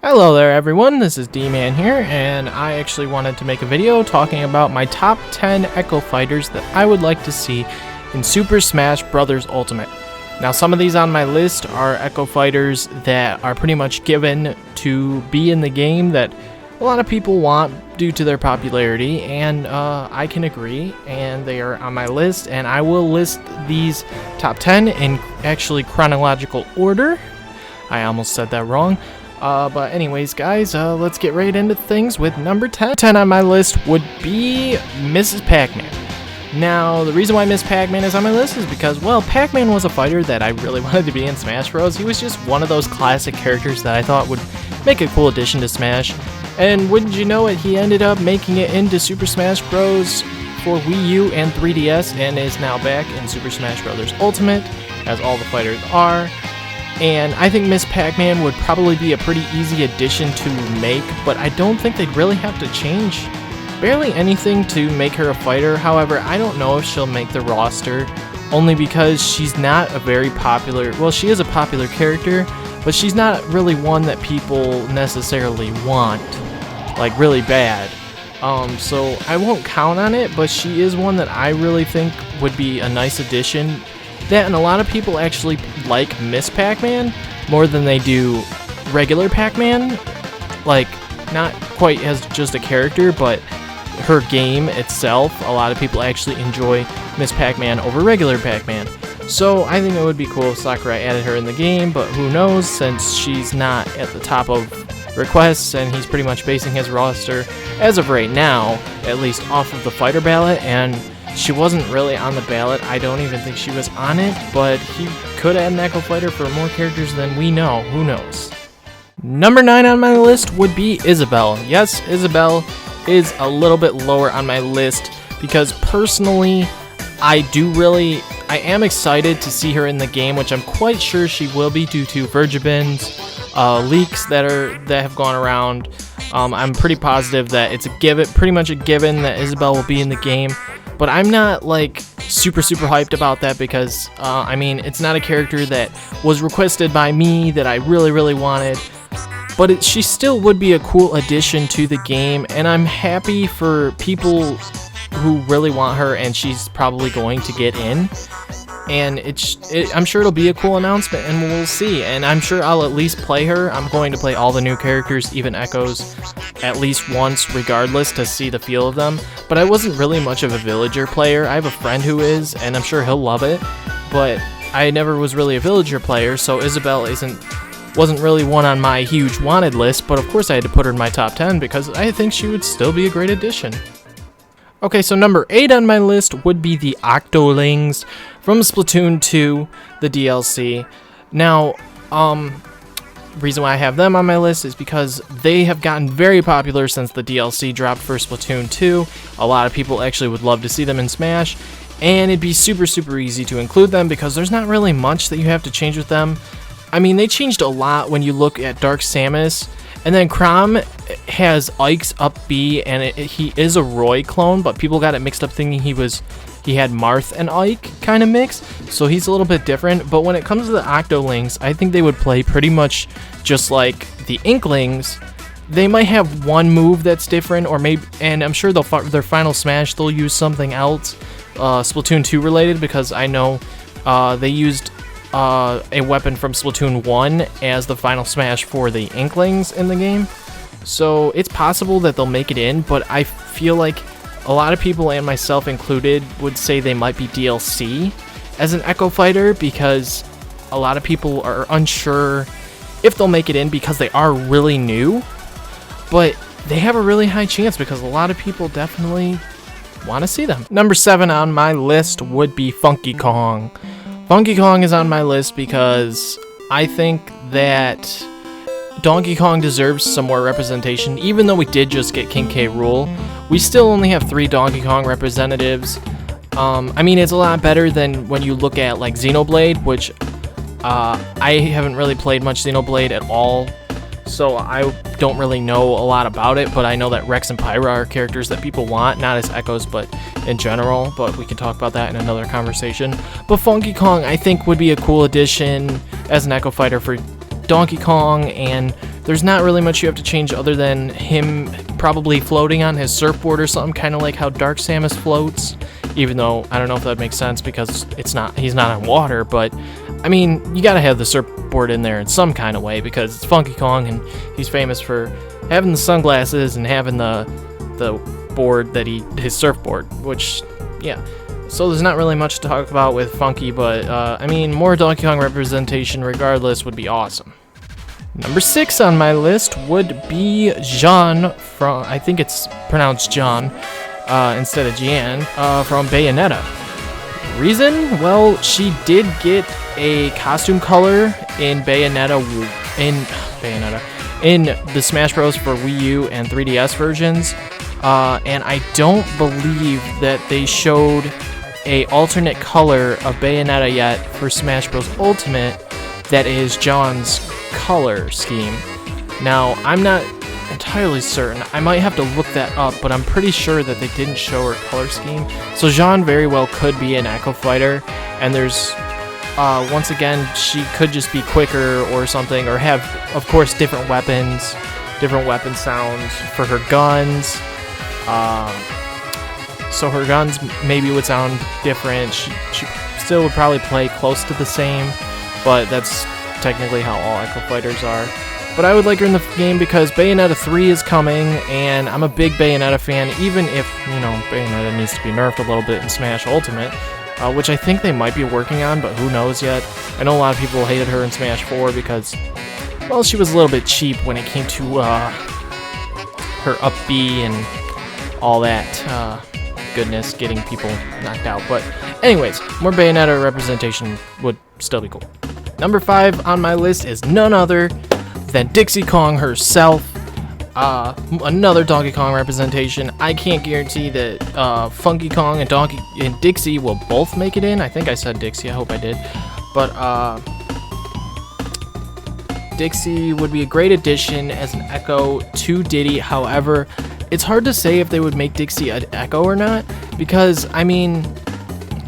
Hello there everyone, this is D-Man here, and I actually wanted to make a video talking about my top 10 Echo Fighters that I would like to see in Super Smash Bros. Ultimate. Now some of these on my list are Echo Fighters that are pretty much given to be in the game that a lot of people want due to their popularity, and I can agree, and they are on my list, and I will list these top 10 in actually chronological order. I almost said that wrong. But anyways, guys, let's get right into things with number 10. 10 on my list would be Mrs. Pac-Man. Now, the reason why Miss Pac-Man is on my list is because, well, Pac-Man was a fighter that I really wanted to be in Smash Bros. He was just one of those classic characters that I thought would make a cool addition to Smash. And wouldn't you know it, he ended up making it into Super Smash Bros. For Wii U and 3DS, and is now back in Super Smash Bros. Ultimate, as all the fighters are. And I think Miss Pac-Man would probably be a pretty easy addition to make, but I don't think they'd really have to change barely anything to make her a fighter. However, I don't know if she'll make the roster, only because she's not a very popular, well, she is a popular character, but she's not really one that people necessarily want, like really bad. So I won't count on it, but she is one that I really think would be a nice addition. That, and a lot of people actually like Miss Pac-Man more than they do regular Pac-Man. Like, not quite as just a character, but her game itself. A lot of people actually enjoy Miss Pac-Man over regular Pac-Man. So I think it would be cool if Sakurai added her in the game, but who knows, since she's not at the top of requests and he's pretty much basing his roster, as of right now, at least off of the fighter ballot, and she wasn't really on the ballot. I don't even think she was on it, but he could add an Echo Fighter for more characters than we know. Who knows? Number 9 on my list would be Isabelle. Yes, Isabelle is a little bit lower on my list because personally, I am excited to see her in the game, which I'm quite sure she will be due to Vergibin's leaks that have gone around. I'm pretty positive that it's pretty much a given that Isabelle will be in the game. But I'm not like super hyped about that because I mean, it's not a character that was requested by me that I really wanted, but she still would be a cool addition to the game, and I'm happy for people who really want her, and she's probably going to get in. And I'm sure it'll be a cool announcement, and we'll see. And I'm sure I'll at least play her. I'm going to play all the new characters, even Echoes, at least once, regardless, to see the feel of them. But I wasn't really much of a villager player. I have a friend who is, and I'm sure he'll love it. But I never was really a villager player, so Isabelle wasn't really one on my huge wanted list. But of course I had to put her in my top 10 because I think she would still be a great addition. Okay, so number 8 on my list would be the Octolings from Splatoon 2, the DLC. Now, reason why I have them on my list is because they have gotten very popular since the DLC dropped for Splatoon 2. A lot of people actually would love to see them in Smash, and it'd be super easy to include them because there's not really much that you have to change with them. I mean, they changed a lot when you look at Dark Samus. And then Chrom has Ike's up B, and he is a Roy clone, but people got it mixed up thinking he had Marth and Ike kind of mixed, so he's a little bit different. But when it comes to the Octolings, I think they would play pretty much just like the Inklings. They might have one move that's different, or maybe, and I'm sure their final Smash they'll use something else, Splatoon 2 related, because I know they used a weapon from Splatoon 1 as the final Smash for the Inklings in the game. So it's possible that they'll make it in, but I feel like a lot of people, and myself included, would say they might be DLC as an Echo Fighter because a lot of people are unsure if they'll make it in because they are really new, but they have a really high chance because a lot of people definitely want to see them. Number 7 on my list would be Funky Kong. Funky Kong is on my list because I think that Donkey Kong deserves some more representation. Even though we did just get King K. Rool, we still only have 3 Donkey Kong representatives. I mean, it's a lot better than when you look at like Xenoblade, which I haven't really played much Xenoblade at all. so I don't really know a lot about it, but I know that Rex and Pyra are characters that people want, not as Echoes, but in general, but we can talk about that in another conversation. But Funky Kong, I think, would be a cool addition as an Echo Fighter for Donkey Kong, and there's not really much you have to change other than him probably floating on his surfboard or something, kind of like how Dark Samus floats, even though I don't know if that makes sense because he's not on water, but I mean, you gotta have the surfboard in there in some kind of way because it's Funky Kong and he's famous for having the sunglasses and having the board that his surfboard, which, yeah. So there's not really much to talk about with Funky, but I mean, more Donkey Kong representation regardless would be awesome. Number 6 on my list would be Jean from, I think it's pronounced John instead of Jan, from Bayonetta. Reason? Well, she did get a costume color in Bayonetta, in the Smash Bros. For Wii U and 3DS versions, and I don't believe that they showed a alternate color of Bayonetta yet for Smash Bros. Ultimate that is John's color scheme. Now, I'm not entirely certain. I might have to look that up, but I'm pretty sure that they didn't show her color scheme. So Jean very well could be an Echo Fighter, and there's, once again, she could just be quicker or something, or have, of course, different weapon sounds for her guns. So her guns maybe would sound different. She still would probably play close to the same, but that's technically how all Echo Fighters are. But I would like her in the game because Bayonetta 3 is coming, and I'm a big Bayonetta fan, even if, you know, Bayonetta needs to be nerfed a little bit in Smash Ultimate, which I think they might be working on, but who knows yet. I know a lot of people hated her in Smash 4 because, well, she was a little bit cheap when it came to her up B and all that goodness, getting people knocked out. But anyways, more Bayonetta representation would still be cool. Number 5 on my list is none other than Dixie Kong herself. Another Donkey Kong representation. I can't guarantee that Funky Kong and Dixie will both make it in. I think I said Dixie. I hope I did. But Dixie would be a great addition as an Echo to Diddy. However, it's hard to say if they would make Dixie an Echo or not, because, I mean,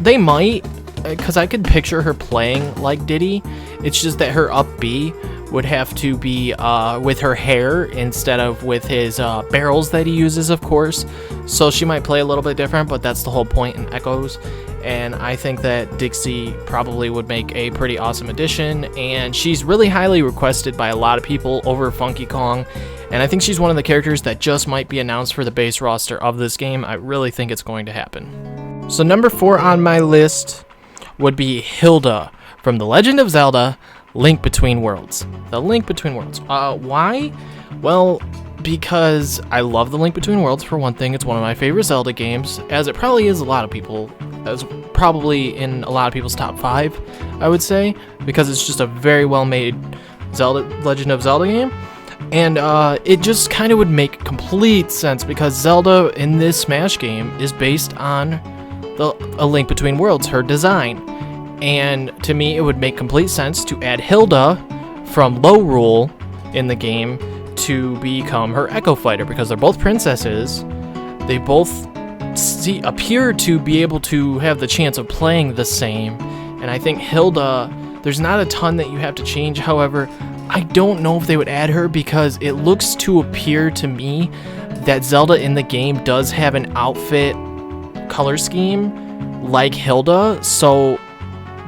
they might, because I could picture her playing like Diddy. It's just that her up B would have to be with her hair instead of with his barrels that he uses, of course. So she might play a little bit different, but that's the whole point in Echoes. And I think that Dixie probably would make a pretty awesome addition, and she's really highly requested by a lot of people over Funky Kong, and I think she's one of the characters that just might be announced for the base roster of this game. I really think it's going to happen. So number 4 on my list would be Hilda from The Legend of Zelda: Link Between Worlds. The Link Between Worlds. Why? Well, because I love The Link Between Worlds, for one thing. It's one of my favorite Zelda games, as it probably is a lot of people. As probably in a lot of people's top 5, I would say, because it's just a very well-made Legend of Zelda game. And it just kind of would make complete sense because Zelda in this Smash game is based on A Link Between Worlds, her design. And to me, it would make complete sense to add Hilda from Lorule in the game to become her Echo Fighter, because they're both princesses. They both appear to be able to have the chance of playing the same. And I think Hilda, there's not a ton that you have to change. However, I don't know if they would add her because it looks to appear to me that Zelda in the game does have an outfit color scheme like Hilda, so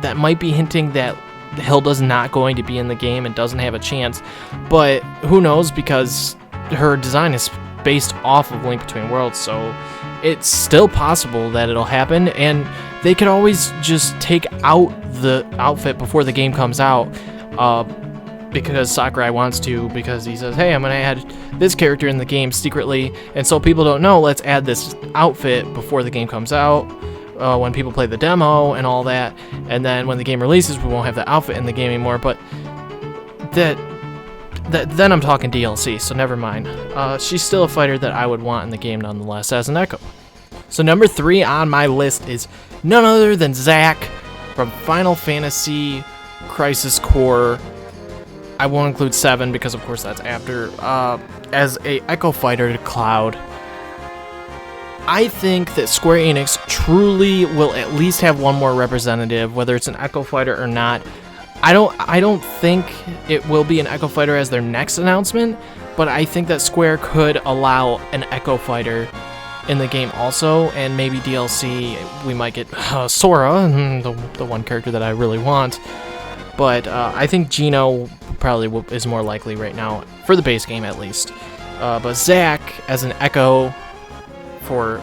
that might be hinting that Hilda's not going to be in the game and doesn't have a chance. But who knows, because her design is based off of Link Between Worlds, so it's still possible that it'll happen, and they could always just take out the outfit before the game comes out, because Sakurai wants to, because he says, hey, I'm going to add this character in the game secretly, and so people don't know, let's add this outfit before the game comes out, when people play the demo and all that, and then when the game releases, we won't have the outfit in the game anymore. But then I'm talking DLC, so never mind. She's still a fighter that I would want in the game nonetheless as an Echo. So number 3 on my list is none other than Zack from Final Fantasy Crisis Core. I won't include 7 because of course that's after, as a Echo Fighter to Cloud. I think that Square Enix truly will at least have one more representative, whether it's an Echo Fighter or not. I don't think it will be an Echo Fighter as their next announcement, but I think that Square could allow an Echo Fighter in the game also, and maybe DLC. We might get Sora, the one character that I really want. But I think Geno probably is more likely right now, for the base game at least. But Zack as an Echo for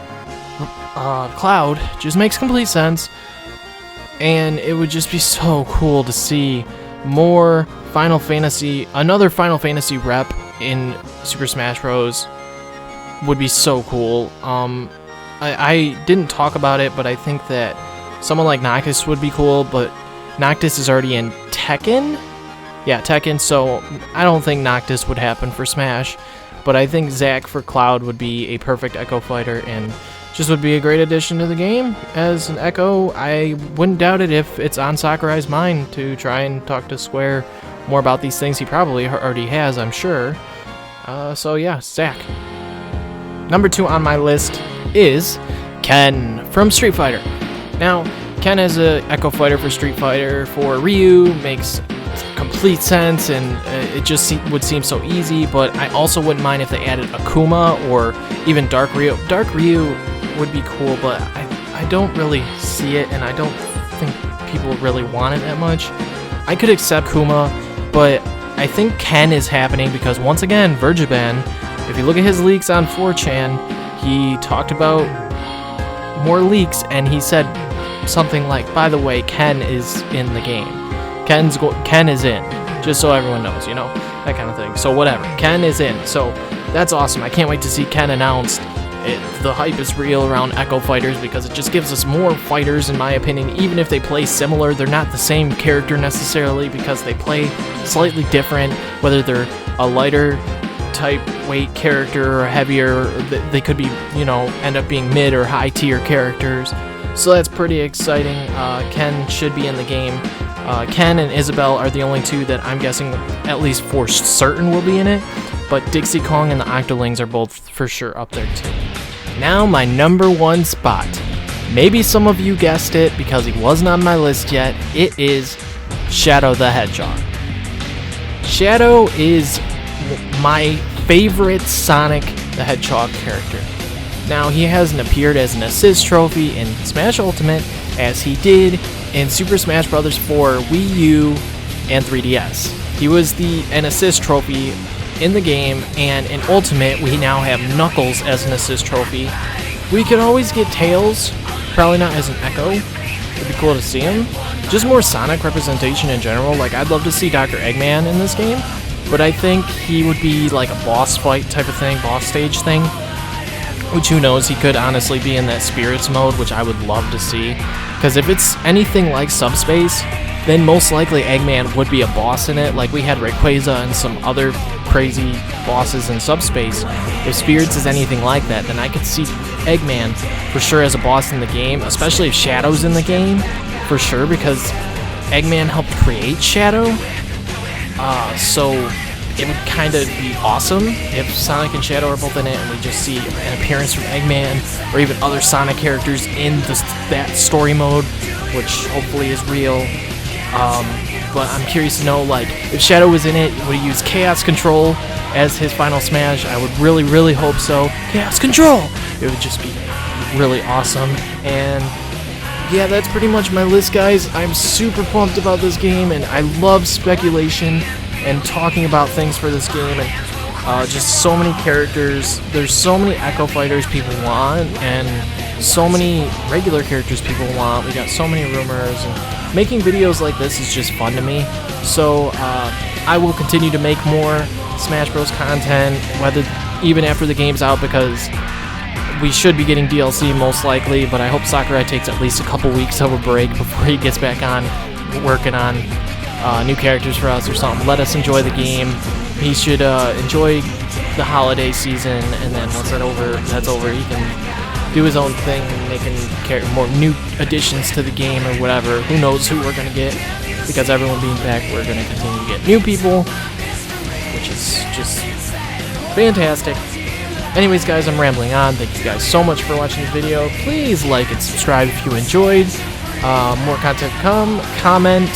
Cloud just makes complete sense. And it would just be so cool to see more Final Fantasy, another Final Fantasy rep in Super Smash Bros. Would be so cool. I didn't talk about it, but I think that someone like Noctis would be cool, but Noctis is already in Tekken? Yeah, Tekken, so I don't think Noctis would happen for Smash, but I think Zack for Cloud would be a perfect Echo Fighter, and just would be a great addition to the game as an Echo. I wouldn't doubt it if it's on Sakurai's mind to try and talk to Square more about these things. He probably already has, I'm sure. So yeah, Zack. Number 2 on my list is Ken from Street Fighter. Now, Ken as a Echo Fighter for Street Fighter for Ryu makes complete sense, and it just would seem so easy, but I also wouldn't mind if they added Akuma or even Dark Ryu. Dark Ryu would be cool, but I don't really see it, and I don't think people really want it that much. I could accept Kuma, but I think Ken is happening because, once again, Vergiban, if you look at his leaks on 4chan, he talked about more leaks, and he said something like, by the way, Ken is in the game. Ken is in, just so everyone knows, you know, that kind of thing. So whatever, Ken is in, so that's awesome. I can't wait to see Ken announced. The hype is real around Echo Fighters because it just gives us more fighters, in my opinion. Even if they play similar, they're not the same character necessarily because they play slightly different, whether they're a lighter type weight character or heavier. They could be, you know, end up being mid or high tier characters. So that's pretty exciting. Ken should be in the game. Ken and Isabelle are the only two that I'm guessing, at least for certain, will be in it. But Dixie Kong and the Octolings are both for sure up there too. Now my number 1 spot. Maybe some of you guessed it because he wasn't on my list yet. It is Shadow the Hedgehog. Shadow is my favorite Sonic the Hedgehog character. Now, he hasn't appeared as an assist trophy in Smash Ultimate as he did in Super Smash Bros. 4, Wii U, and 3DS. He was an assist trophy in the game, and in Ultimate, we now have Knuckles as an assist trophy. We could always get Tails, probably not as an Echo. It'd be cool to see him. Just more Sonic representation in general. Like, I'd love to see Dr. Eggman in this game, but I think he would be like a boss fight type of thing, boss stage thing. Which, who knows, he could honestly be in that Spirits mode, which I would love to see. Because if it's anything like Subspace, then most likely Eggman would be a boss in it. Like we had Rayquaza and some other crazy bosses in Subspace. If Spirits is anything like that, then I could see Eggman for sure as a boss in the game, especially if Shadow's in the game, for sure, because Eggman helped create Shadow. So it would kind of be awesome if Sonic and Shadow are both in it and we just see an appearance from Eggman or even other Sonic characters in that story mode, which hopefully is real. But I'm curious to know, like, if Shadow was in it, would he use Chaos Control as his final smash? I would really, really hope so. Chaos Control! It would just be really awesome. And yeah, that's pretty much my list, guys. I'm super pumped about this game, and I love speculation and talking about things for this game, and just so many characters. There's so many Echo Fighters people want, and so many regular characters people want. We got so many rumors, and making videos like this is just fun to me. So I will continue to make more Smash Bros. Content, even after the game's out, because we should be getting DLC most likely, but I hope Sakurai takes at least a couple weeks of a break before he gets back on working on new characters for us or something. Let us enjoy the game. He should enjoy the holiday season, and then once that's over, he can do his own thing, making more new additions to the game or whatever. Who knows who we're gonna get? because everyone being back, we're going to continue to get new people, which is just fantastic. Anyways, guys, I'm rambling on. Thank you guys so much for watching this video. Please like and subscribe if you enjoyed. More content to come. Comment.